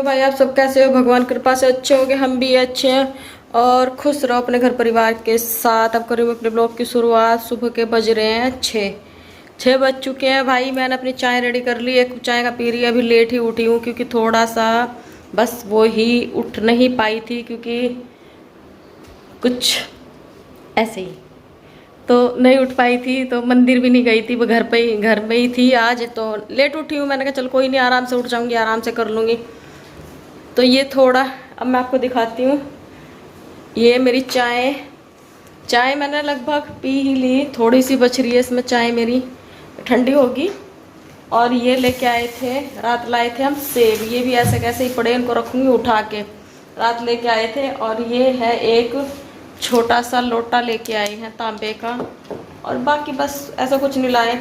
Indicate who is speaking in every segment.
Speaker 1: भाई, आप सब कैसे हो? भगवान कृपा से अच्छे होंगे, हम भी अच्छे हैं और खुश रहो अपने घर परिवार के साथ। अब करूँ अपने ब्लॉग की शुरुआत। सुबह के बज रहे हैं 6 बज चुके हैं भाई। मैंने अपनी चाय रेडी कर ली, एक चाय का पी रही है। अभी लेट ही उठी हूँ क्योंकि थोड़ा सा बस वो ही उठ नहीं पाई थी क्योंकि कुछ ऐसे ही तो नहीं उठ पाई थी, तो मंदिर भी नहीं गई थी, वो घर में ही थी। आज तो लेट उठी हूँ, मैंने कहा चल कोई नहीं, आराम से उठ जाऊंगी, आराम से कर लूँगी। तो ये थोड़ा अब मैं आपको दिखाती हूँ। ये मेरी चाय मैंने लगभग पी ही ली, थोड़ी सी बच रही है इसमें चाय मेरी, ठंडी होगी। और ये लेके आए थे, रात लाए थे हम सेब, ये भी ऐसे कैसे ही पड़े, इनको रखूँगी उठा के। रात लेके आए थे। और ये है एक छोटा सा लोटा लेके आए हैं तांबे का, और बाकी बस ऐसा कुछ नहीं लाए।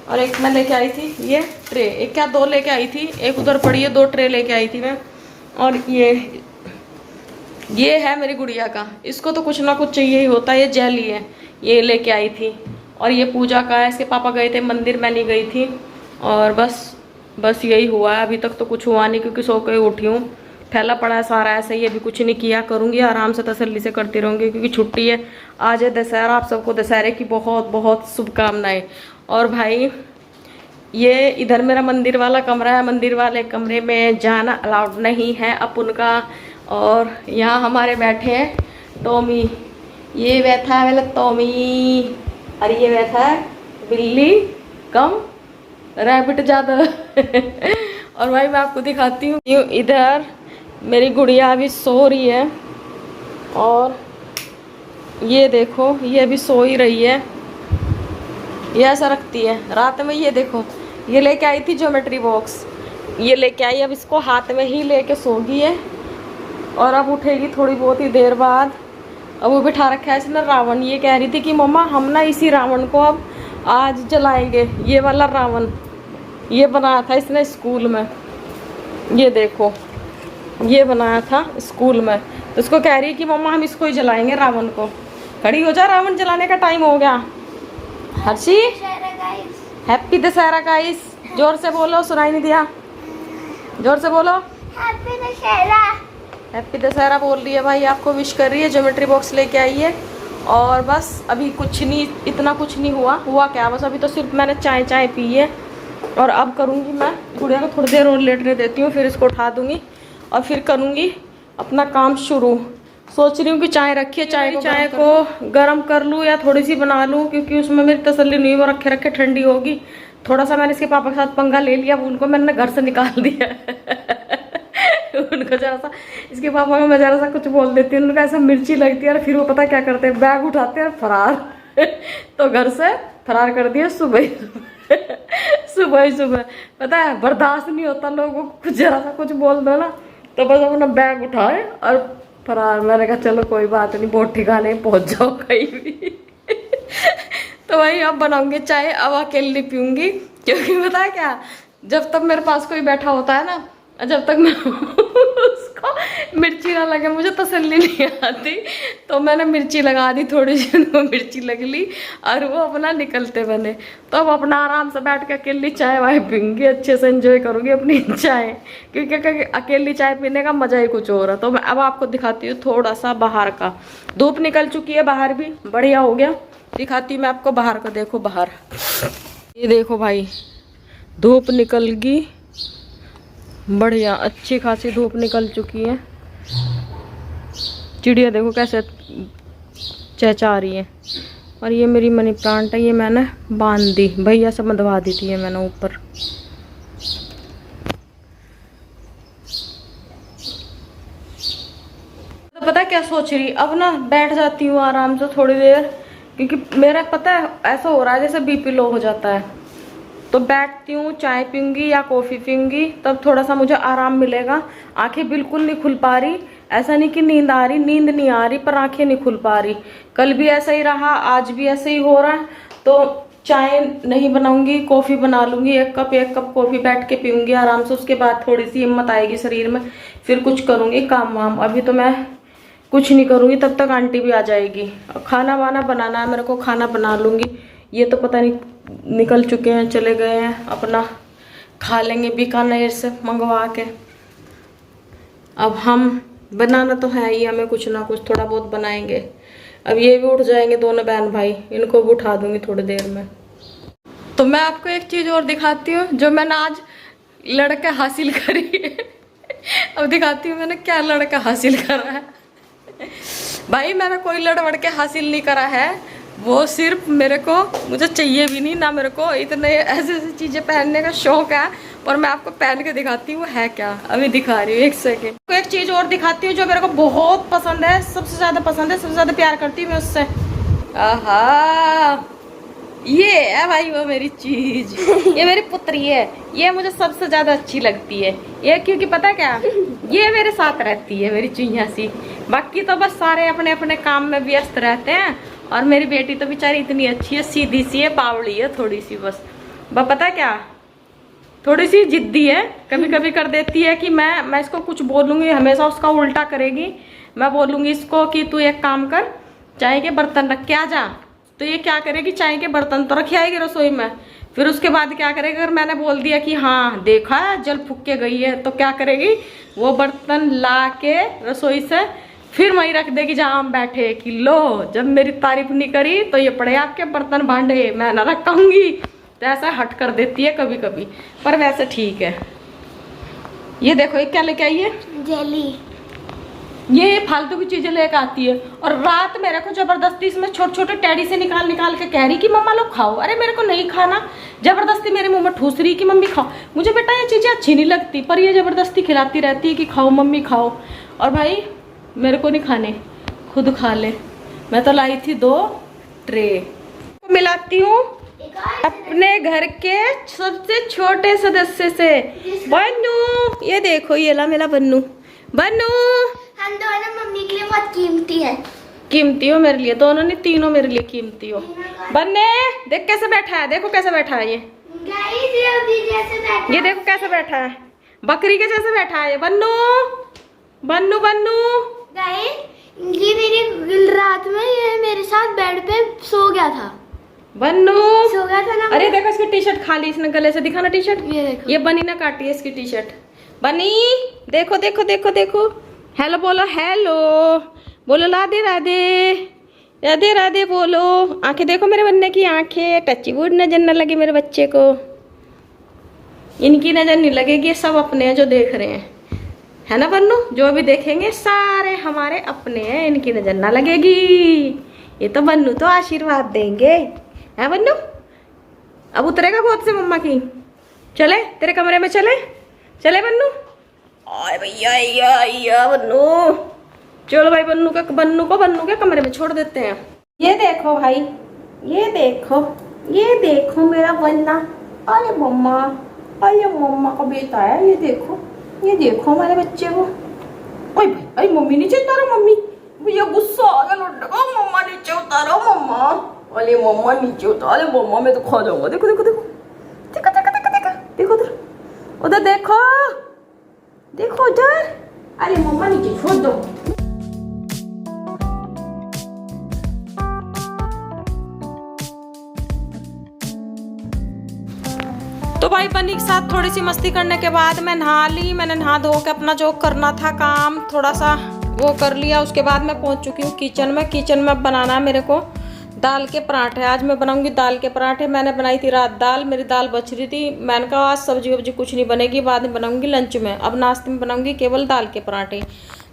Speaker 1: और एक मैं लेके आई थी ये ट्रे, एक क्या दो लेके आई थी, एक उधर पड़ी है, 2 ट्रे लेके आई थी मैं। और ये है मेरी गुड़िया का, इसको तो कुछ ना कुछ चाहिए ही होता है। ये जेली है, ये लेके आई थी। और ये पूजा का है, इसके पापा गए थे मंदिर, मैं नहीं गई थी। और बस यही हुआ है, अभी तक तो कुछ हुआ नहीं क्योंकि सो के उठी हूँ। फैला पड़ा है सारा ऐसे ही, अभी कुछ नहीं किया, करूँगी आराम से तसल्ली से करती रहूँगी क्योंकि छुट्टी है। आज है दशहरा, आप सबको दशहरे की बहुत बहुत शुभकामनाएं। और भाई ये इधर मेरा मंदिर वाला कमरा है, मंदिर वाले कमरे में जाना अलाउड नहीं है अपन का। और यहाँ हमारे बैठे हैं टॉमी, ये बैठा है मेरा टॉमी, और ये बैठा है बिल्ली कम रैबिट ज़्यादा। और भाई मैं आपको दिखाती हूँ, इधर मेरी गुड़िया अभी सो रही है। और ये देखो, ये अभी सो ही रही है, ये ऐसा रखती है रात में। ये देखो, ये लेके आई थी ज्योमेट्री बॉक्स, ये लेके आई, अब इसको हाथ में ही लेके सोगी है। और अब उठेगी थोड़ी बहुत ही देर बाद। अब वो बिठा रखा है इसने रावण। ये कह रही थी कि मम्मा हम ना इसी रावण को अब आज जलाएंगे, ये वाला रावण, ये बनाया था इसने स्कूल में। ये देखो, ये बनाया था स्कूल में, तो इसको कह रही है कि मम्मा हम इसको ही जलाएंगे रावण को। खड़ी हो जा, रावण जलाने का टाइम हो गया। हर्षी हैप्पी दशहरा गाइस, जोर से बोलो, सुनाई नहीं दिया, जोर से बोलो हैप्पी दशहरा। हैप्पी दशहरा बोल रही है भाई, आपको विश कर रही है। ज्योमेट्री बॉक्स लेके आई है। और बस अभी कुछ नहीं, इतना कुछ नहीं हुआ क्या, बस अभी तो सिर्फ मैंने चाय पी है। और अब करूँगी मैं गुड़िया को थोड़ी देर और लेटने देती हूँ, फिर इसको उठा दूँगी और फिर करूँगी अपना काम शुरू। सोच रही हूँ कि चाय रखी है, चाय को गरम कर लूँ या थोड़ी सी बना लूँ, क्योंकि उसमें मेरी तसल्ली नहीं, वो रखे ठंडी होगी। थोड़ा सा मैंने इसके पापा के साथ पंगा ले लिया, उनको मैंने घर से निकाल दिया। उनको जरा सा, इसके पापा को मैं जरा सा कुछ बोल देती हूँ, उनको ऐसा मिर्ची लगती है, और फिर वो पता क्या करते हैं, बैग उठाते हैं फरार। तो घर से फरार कर दिया सुबह सुबह। पता है बर्दाश्त नहीं होता लोगों को, कुछ जरा सा कुछ बोल दो ना, तो बस अपना बैग उठाए और फरार। मैंने कहा चलो कोई बात नहीं, बहुत ठिकाने पहुंच जाओ कहीं भी। तो वही अब बनाऊंगी चाय, अब अकेली पीऊंगी, क्योंकि पता है क्या, जब तक मेरे पास कोई बैठा होता है ना, जब तक मैं उसको मिर्ची ना लगे, मुझे तसल्ली नहीं आती। तो मैंने मिर्ची लगा दी, थोड़ी सी उनको मिर्ची लग ली, और वो अपना निकलते बने। तो अब अपना आराम से बैठ के अकेली चाय वाय पीऊंगी, अच्छे से एंजॉय करूंगी अपनी चाय, क्योंकि अकेली चाय पीने का मजा ही कुछ और है। तो मैं अब आपको दिखाती हूँ थोड़ा सा बाहर का। धूप निकल चुकी है, बाहर भी बढ़िया हो गया। दिखाती हूँ मैं आपको बाहर का, देखो बाहर, ये देखो भाई, धूप निकल गई बढ़िया, अच्छी खासी धूप निकल चुकी है। चिड़िया देखो कैसे चहचहा रही है। और ये मेरी मनी प्लांट है, ये मैंने बांध दी, भैया से बंधवा दी थी ये मैंने ऊपर। तो पता क्या सोच रही, अब ना बैठ जाती हूँ आराम से थोड़ी देर, क्योंकि मेरा पता है ऐसा हो रहा है जैसे बीपी लो हो जाता है। तो बैठती हूँ, चाय पीऊंगी या कॉफ़ी पीऊंगी, तब थोड़ा सा मुझे आराम मिलेगा। आंखें बिल्कुल नहीं खुल पा रही, ऐसा नहीं कि नींद आ रही, नींद नहीं आ रही, पर आंखें नहीं खुल पा रही। कल भी ऐसा ही रहा, आज भी ऐसे ही हो रहा है। तो चाय नहीं बनाऊंगी, कॉफ़ी बना लूंगी, एक कप कॉफ़ी बैठ के पीऊंगी आराम से। उसके बाद थोड़ी सी हिम्मत आएगी शरीर में, फिर कुछ करूँगी काम वाम। अभी तो मैं कुछ नहीं करूँगी, तब तक आंटी भी आ जाएगी। खाना वाना बनाना है मेरे को, खाना बना लूँगी। ये तो पता नहीं निकल चुके हैं, चले गए हैं, अपना खा लेंगे बीकानेर से मंगवा के। अब हम बनाना तो है ही, हमें कुछ ना कुछ थोड़ा बहुत बनाएंगे। अब ये भी उठ जाएंगे दोनों बहन भाई, इनको भी उठा दूंगी थोड़ी देर में। तो मैं आपको एक चीज और दिखाती हूँ जो मैंने आज लड़का हासिल करी है। अब दिखाती हूँ मैंने क्या लड़का हासिल करा है। भाई मैंने कोई लड़वड़ के हासिल नहीं करा है, वो सिर्फ मेरे को, मुझे चाहिए भी नहीं ना, मेरे को इतने ऐसे ऐसी चीजें पहनने का शौक है। और मैं आपको पहन के दिखाती हूँ है क्या, अभी दिखा रही हूँ, एक सेकेंड। एक चीज और दिखाती हूँ जो मेरे को बहुत पसंद है, सबसे ज्यादा पसंद है, सबसे ज्यादा प्यार करती हूँ मैं उससे। आहा, ये है भाई वो मेरी चीज, ये मेरी पुत्री है, ये मुझे सबसे ज्यादा अच्छी लगती है ये, क्योंकि पता क्या, ये मेरे साथ रहती है मेरी चुईया सी। बाकी तो बस सारे अपने अपने काम में व्यस्त रहते हैं। और मेरी बेटी तो बेचारी इतनी अच्छी है, सीधी सी है, बावड़ी है थोड़ी सी, बस पता क्या, थोड़ी सी जिद्दी है, कभी कभी कर देती है कि मैं इसको कुछ बोलूंगी हमेशा उसका उल्टा करेगी। मैं बोलूंगी इसको कि तू एक काम कर, चाय के बर्तन रख के आ जा, तो ये क्या करेगी, चाय के बर्तन तो रखे आएगी रसोई में। फिर उसके बाद क्या करेगी, अगर मैंने बोल दिया कि हाँ देखा है जल फूक के गई है, तो क्या करेगी, वो बर्तन ला के रसोई से फिर वहीं रख देगी जहाँ हम बैठे, कि लो जब मेरी तारीफ नहीं करी तो ये पड़े आपके बर्तन भांडे, मैं ना रखूंगी। तो ऐसा हट कर देती है कभी कभी, पर वैसे ठीक है। ये देखो ये क्या लेके आई है,
Speaker 2: जेली।
Speaker 1: ये फालतू की चीजें लेकर आती है। और रात मेरे को जबरदस्ती इसमें छोटे छोटे टेडी से निकाल निकाल के कह रही कि मम्मा लोग खाओ। अरे मेरे को नहीं खाना, जबरदस्ती मेरे मुंह में ठूस रही कि मम्मी खाओ। मुझे बेटा ये चीजें अच्छी नहीं लगती, पर ये जबरदस्ती खिलाती रहती है कि खाओ मम्मी खाओ। और भाई मेरे को नहीं खाने, खुद खा ले। मैं तो लाई थी 2 ट्रे। मिलाती हूँ अपने घर के सबसे छोटे सदस्य से, बन्नू। ये देखो ये ला मेरा बन्नू, बन्नू।
Speaker 2: हम दोनों मम्मी के लिए बहुत कीमती है।
Speaker 1: कीमती हो मेरे लिए, दोनों नहीं तीनों मेरे लिए कीमती हो। बन्ने देख कैसे बैठा है, देखो कैसे बैठा है ये, ये देखो कैसे बैठा है, बकरी के जैसे बैठा है ये बन्नू, बन्नू बन्नू।
Speaker 2: ये मेरी रात में ये मेरे साथ बेड पे सो गया था,
Speaker 1: बन्नू
Speaker 2: सो गया था ना।
Speaker 1: अरे देखो इसकी टी शर्ट खाली इसने गले से, दिखाना टी शर्ट,
Speaker 2: ये देखो,
Speaker 1: ये बनी ना काटी है इसकी टी शर्ट। बनी देखो देखो देखो देखो, हेलो बोलो, हेलो बोलो, राधे राधे, राधे राधे बोलो। आंखें देखो मेरे बन्ने की आंखें, टची वुड नजर न लगे मेरे बच्चे को, इनकी नजर नहीं लगेगी, सब अपने हैं जो देख रहे हैं, है ना बन्नू, जो भी देखेंगे सारे हमारे अपने हैं, इनकी नजर ना लगेगी। ये तो बन्नू तो आशीर्वाद देंगे, है बन्नू। अब उतरेगा गोद से मम्मा की, चले तेरे कमरे में, चले चले बन्नू। आए भैया बन्नू, चलो भाई बन्नू के कमरे में छोड़ देते हैं। ये देखो भाई, ये देखो, ये देखो मेरा बन्ना, अरे मम्मा का बेटा है, ये देखो, ये देखो हमारे बच्चे को। ओए भाई, अरे मम्मी नीचे उतारो, मम्मी भैया गुस्सा आ गया लौट का, मम्मा नीचे उतारो मम्मा, अरे मम्मा नीचे उतारो मम्मा, मैं तो खा जाऊंगा। देखो देखो देखो देखो देखो देखो देखो देखो उधर, उधर देखो देखो उधर, अरे मम्मा नीचे छोड़ दो। तो भाई बन्नी के साथ थोड़ी सी मस्ती करने के बाद मैं नहा ली। मैंने नहा धो के अपना जो करना था काम थोड़ा सा वो कर लिया। उसके बाद मैं पहुंच चुकी हूँ किचन में। किचन में बनाना है मेरे को दाल के पराठे। आज मैं बनाऊंगी दाल के पराठे। मैंने बनाई थी रात दाल, मेरी दाल बच रही थी। मैंने कहा आज सब्जी वब्जी कुछ नहीं बनेगी, बाद में बनाऊंगी लंच में। अब नाश्ते में बनाऊंगी केवल दाल के पराठे।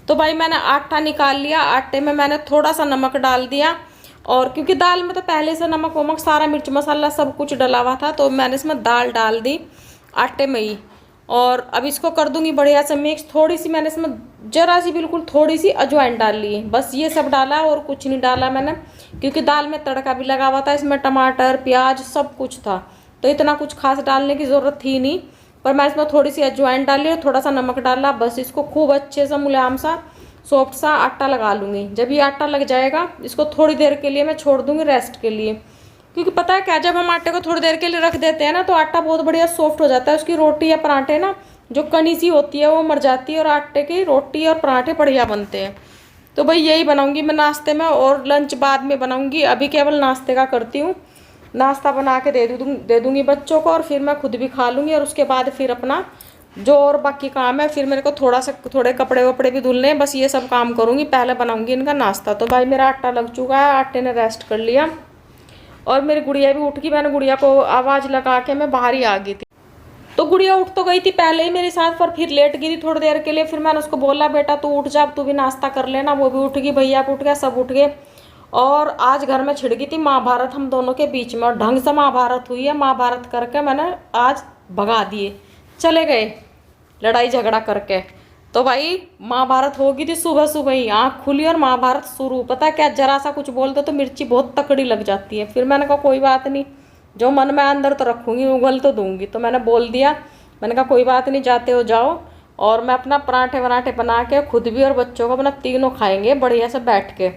Speaker 1: तो भाई मैंने आटा निकाल लिया। आटे में मैंने थोड़ा सा नमक डाल दिया, और क्योंकि दाल में तो पहले से नमक वमक सारा मिर्च मसाला सब कुछ डला हुआ था, तो मैंने इसमें दाल डाल दी आटे में ही। और अब इसको कर दूंगी बढ़िया से मिक्स। थोड़ी सी मैंने इसमें जरा सी बिल्कुल थोड़ी सी अजवाइन डाल ली, बस ये सब डाला और कुछ नहीं डाला मैंने, क्योंकि दाल में तड़का भी लगा हुआ था, इसमें टमाटर प्याज सब कुछ था, तो इतना कुछ खास डालने की ज़रूरत थी नहीं। पर मैं इसमें थोड़ी सी अजवाइन डाली और थोड़ा सा नमक डाला। बस इसको खूब अच्छे सा मुलायम सा सॉफ्ट सा आटा लगा लूँगी। जब ये आटा लग जाएगा इसको थोड़ी देर के लिए मैं छोड़ दूँगी रेस्ट के लिए, क्योंकि पता है क्या, जब हम आटे को थोड़ी देर के लिए रख देते हैं ना तो आटा बहुत बढ़िया सॉफ्ट हो जाता है। उसकी रोटी या पराठे ना जो कनी सी होती है वो मर जाती है, और आटे की रोटी और पराठे बढ़िया बनते हैं। तो भाई यही बनाऊँगी मैं नाश्ते में, और लंच बाद में बनाऊँगी। अभी केवल नाश्ते का करती हूँ। नाश्ता बना के दे दूँगी बच्चों को, और फिर मैं खुद भी खा लूँगी, और उसके बाद फिर अपना जो और बाकी काम है फिर मेरे को थोड़े कपड़े वपड़े भी धुलने हैं, बस ये सब काम करूँगी। पहले बनाऊँगी इनका नाश्ता। तो भाई मेरा आटा लग चुका है, आटे ने रेस्ट कर लिया और मेरी गुड़िया भी उठ गई। मैंने गुड़िया को आवाज़ लगा के मैं बाहर ही आ गई थी। तो गुड़िया उठ तो गई थी पहले ही मेरे साथ, पर फिर लेट गई थी थोड़ी देर के लिए। फिर मैंने उसको बोला बेटा तू उठ जा, अब तू भी नाश्ता कर लेना। वो भी उठ गई, भैया उठ गया, सब उठ गए। और आज घर में छिड़ गई थी महाभारत हम दोनों के बीच में, और ढंग से महाभारत हुई है। महाभारत करके मैंने आज भगा दिए, चले गए लड़ाई झगड़ा करके। तो भाई महाभारत हो गई थी सुबह सुबह ही, आँख खुली और महाभारत शुरू। पता है क्या, जरा सा कुछ बोल दो तो मिर्ची बहुत तकड़ी लग जाती है। फिर मैंने कहा कोई बात नहीं, जो मन में अंदर तो रखूँगी, उगल तो दूंगी। तो मैंने बोल दिया, मैंने कहा कोई बात नहीं, जाते हो जाओ। और मैं अपना पराठे वराठे बना के खुद भी और बच्चों को अपना तीनों खाएंगे बढ़िया से बैठ के।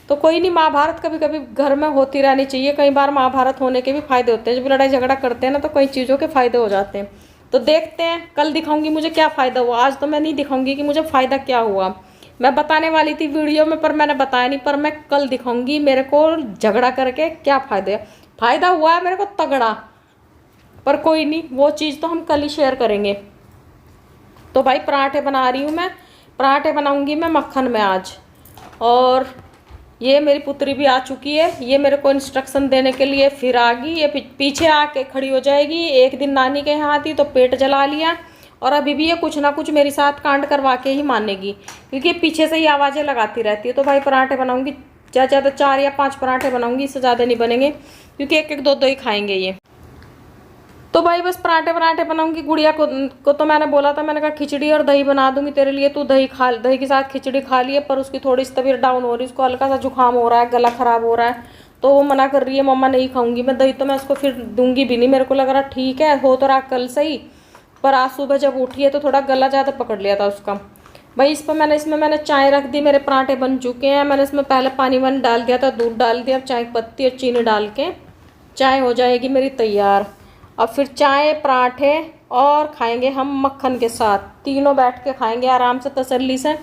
Speaker 1: तो कोई नहीं, महाभारत कभी कभी घर में होती रहनी चाहिए। कई बार महाभारत होने के भी फायदे होते हैं। जब लड़ाई झगड़ा करते हैं ना तो कई चीज़ों के फायदे हो जाते हैं। तो देखते हैं, कल दिखाऊंगी मुझे क्या फ़ायदा हुआ। आज तो मैं नहीं दिखाऊंगी कि मुझे फ़ायदा क्या हुआ। मैं बताने वाली थी वीडियो में, पर मैंने बताया नहीं। पर मैं कल दिखाऊंगी मेरे को झगड़ा करके क्या फ़ायदे। फ़ायदा हुआ है मेरे को तगड़ा, पर कोई नहीं, वो चीज़ तो हम कल ही शेयर करेंगे। तो भाई पराठे बना रही हूँ मैं, पराठे बनाऊंगी मैं मक्खन में आज। और ये मेरी पुत्री भी आ चुकी है, ये मेरे को इंस्ट्रक्शन देने के लिए फिर आ गई। ये पीछे आके खड़ी हो जाएगी। एक दिन नानी के यहाँ थी तो पेट जला लिया, और अभी भी ये कुछ ना कुछ मेरे साथ कांड करवा के ही मानेगी, क्योंकि पीछे से ही आवाज़ें लगाती रहती है। तो भाई पराठे बनाऊंगी, ज़्यादा 4 या 5 पराठे बनाऊंगी, इससे ज़्यादा नहीं बनेंगे, क्योंकि एक एक दो दो ही खाएंगे ये। तो भाई बस पराठे बनाऊंगी। गुड़िया को तो मैंने बोला था, मैंने कहा खिचड़ी और दही बना दूंगी तेरे लिए, तू दही के साथ खिचड़ी खा लिए। पर उसकी थोड़ी सी तबीयत डाउन हो रही है, उसको हल्का सा जुकाम हो रहा है, गला खराब हो रहा है। तो वो मना कर रही है, मम्मा नहीं खाऊंगी मैं दही। तो मैं उसको फिर दूंगी भी नहीं। मेरे को लग रहा ठीक है, हो तो रहा कल सही, पर आज सुबह जब उठी है तो थोड़ा गला ज़्यादा पकड़ लिया था उसका। भाई इसमें मैंने चाय रख दी। मेरे पराठे बन चुके हैं। मैंने इसमें पहले पानी डाल दिया था, दूध डाल दिया, चाय पत्ती और चीनी डाल के चाय हो जाएगी मेरी तैयार। अब फिर चाय, पराठे और खाएंगे हम मक्खन के साथ। तीनों बैठ के खाएंगे आराम से तसल्ली से।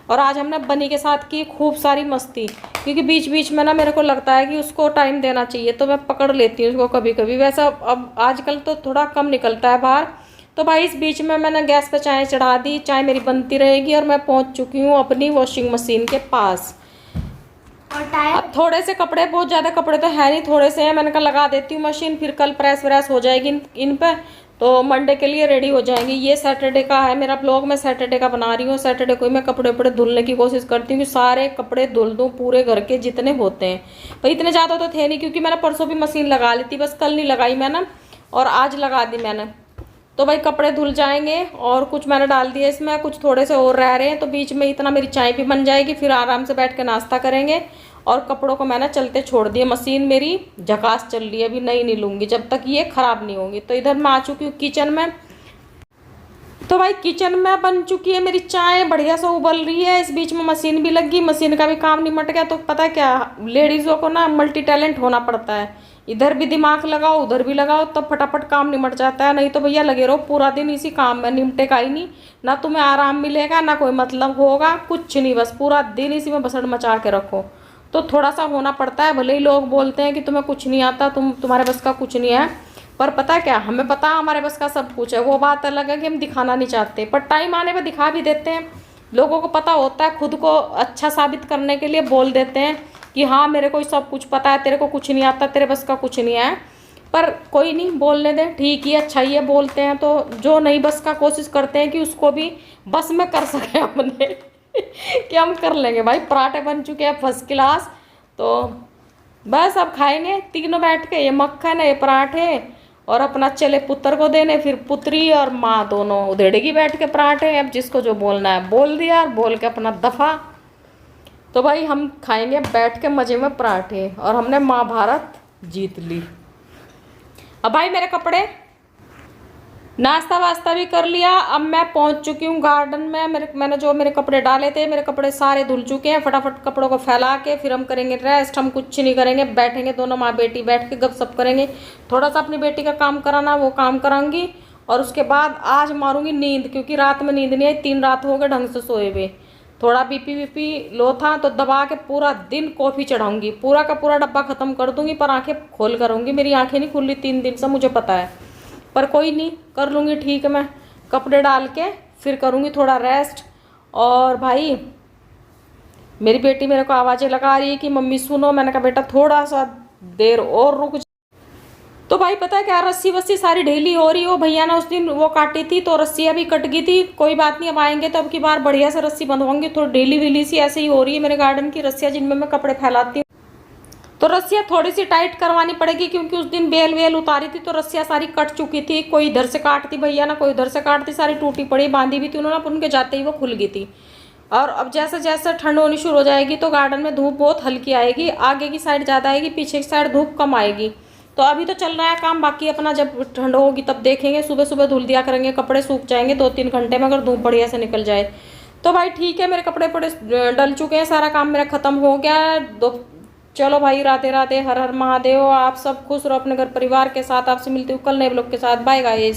Speaker 1: और आज हमने बनी के साथ की खूब सारी मस्ती, क्योंकि बीच बीच में ना मेरे को लगता है कि उसको टाइम देना चाहिए, तो मैं पकड़ लेती हूँ उसको कभी कभी। वैसा अब आजकल तो थोड़ा कम निकलता है बाहर। तो भाई इस बीच में मैंने गैस पर चाय चढ़ा दी, चाय मेरी बनती रहेगी। और मैं पहुँच चुकी हूँ अपनी वॉशिंग मशीन के पास। अब थोड़े से कपड़े, बहुत ज़्यादा कपड़े तो है नहीं, थोड़े से हैं। मैंने कहा लगा देती हूँ मशीन, फिर कल प्रेस व्रेस हो जाएगी इन पे, तो मंडे के लिए रेडी हो जाएंगी। ये सैटरडे का है मेरा ब्लॉग, मैं सैटरडे का बना रही हूँ। सैटरडे को ही मैं कपड़े वपड़े धुलने की कोशिश करती हूँ कि सारे कपड़े धुल दूँ पूरे घर के जितने होते हैं। पर इतने ज़्यादा तो थे नहीं, क्योंकि मैंने परसों भी मशीन लगा ली थी, बस कल नहीं लगाई मैंने, और आज लगा दी मैंने। तो भाई कपड़े धुल जाएंगे, और कुछ मैंने डाल दिए इसमें, कुछ थोड़े से और रह रहे हैं। तो बीच में इतना मेरी चाय भी बन जाएगी, फिर आराम से बैठ के नाश्ता करेंगे। और कपड़ों को मैंने चलते छोड़ दिए। मशीन मेरी झकास चल रही है, अभी नहीं लूँगी जब तक ये ख़राब नहीं होंगी। तो इधर मैं आ चुकी हूँ किचन में। तो भाई किचन में बन चुकी है मेरी चाय, बढ़िया से उबल रही है। इस बीच में मशीन भी लग गई, मशीन का भी काम निमट गया। तो पता है क्या, लेडीज़ों को ना मल्टी टैलेंट होना पड़ता है। इधर भी दिमाग लगाओ, उधर भी लगाओ, तब तो फटाफट काम निमट जाता है। नहीं तो भैया लगे रहो पूरा दिन इसी काम में, निमटेगा ही नहीं। ना तुम्हें आराम मिलेगा, ना कोई मतलब होगा, कुछ नहीं, बस पूरा दिन इसी में बसड़ मचा के रखो। तो थोड़ा सा होना पड़ता है। भले ही लोग बोलते हैं कि तुम्हें कुछ नहीं आता, तुम्हारे बस का कुछ नहीं है, पर पता है क्या, हमें पता है हमारे बस का सब कुछ है। वो बात अलग है कि हम दिखाना नहीं चाहते, पर टाइम आने पर दिखा भी देते हैं। लोगों को पता होता है, खुद को अच्छा साबित करने के लिए बोल देते हैं कि हाँ मेरे को सब कुछ पता है, तेरे को कुछ नहीं आता, तेरे बस का कुछ नहीं है। पर कोई नहीं, बोलने दें, ठीक ही अच्छा ही है, बोलते हैं। तो जो नहीं बस का कोशिश करते हैं कि उसको भी बस में कर सके अपने कि हम कर लेंगे। भाई पराठे बन चुके हैं फर्स्ट क्लास। तो बस अब खाएंगे तीनों बैठ के, ये मक्खन है, ये पराठे, और अपना चले पुत्र को देने। फिर पुत्री और माँ दोनों उधेड़ेगी बैठ के पराठे। अब जिसको जो बोलना है बोल दिया, और बोल के अपना दफ़ा। तो भाई हम खाएंगे बैठ के मज़े में पराठे, और हमने महाभारत जीत ली। अब भाई मेरे कपड़े, नाश्ता वास्ता भी कर लिया। अब मैं पहुंच चुकी हूँ गार्डन में। मैंने जो मेरे कपड़े डाले थे, मेरे कपड़े सारे धुल चुके हैं। फटाफट कपड़ों को फैला के फिर हम करेंगे रेस्ट। हम कुछ नहीं करेंगे, बैठेंगे दोनों माँ बेटी बैठ के गपशप करेंगे। थोड़ा सा अपनी बेटी का काम कराना, वो काम कराऊंगी, और उसके बाद आज मारूंगी नींद, क्योंकि रात में नींद नहीं आई। 3 रात हो गए ढंग से सोए हुए। थोड़ा बीपी लो था, तो दबा के पूरा दिन कॉफ़ी चढ़ाऊंगी, पूरा का पूरा डब्बा ख़त्म कर दूंगी। पर आंखें खोल करूँगी, मेरी आंखें नहीं खुल रही 3 दिन से, मुझे पता है, पर कोई नहीं, कर लूँगी ठीक है। मैं कपड़े डाल के फिर करूँगी थोड़ा रेस्ट। और भाई मेरी बेटी मेरे को आवाज़ें लगा रही है कि मम्मी सुनो। मैंने कहा बेटा थोड़ा सा देर और रुक। तो भाई पता है क्या, रस्सी वस्सी सारी ढीली हो रही हो। भैया ने उस दिन वो काटी थी तो रस्सियाँ भी कट गई थी। कोई बात नहीं, अब आएंगे तो अब की बार बढ़िया से रस्सी बंधवाऊंगी। थोड़ी ढीली ढीली सी ऐसे ही हो रही है मेरे गार्डन की रस्सियाँ जिनमें मैं कपड़े फैलाती हूँ। तो रस्सियाँ थोड़ी सी टाइट करवानी पड़ेगी क्योंकि उस दिन बेल वेल उतारी थी तो रस्सियाँ सारी कट चुकी थी। कोई इधर से काटती भैया ना, कोई उधर से काटती, सारी टूटी पड़ी बांधी भी थी उन्होंने, पर उनके जाते ही वो खुल गई थी। और अब जैसे जैसे ठंड होनी शुरू हो जाएगी तो गार्डन में धूप बहुत हल्की आएगी। आगे की साइड ज़्यादा आएगी, पीछे की साइड धूप कम आएगी। तो अभी तो चल रहा है काम, बाकी अपना जब ठंड होगी तब देखेंगे। सुबह सुबह धुल दिया करेंगे, कपड़े सूख जाएंगे 2-3 घंटे में अगर धूप बढ़िया से निकल जाए तो। भाई ठीक है, मेरे कपड़े पड़े डल चुके हैं, सारा काम मेरा खत्म हो गया है। चलो भाई, राधे राधे, हर हर महादेव। आप सब खुश रहो अपने घर परिवार के साथ। आपसे मिलती हूँ कल नए ब्लॉग के साथ। Bye guys.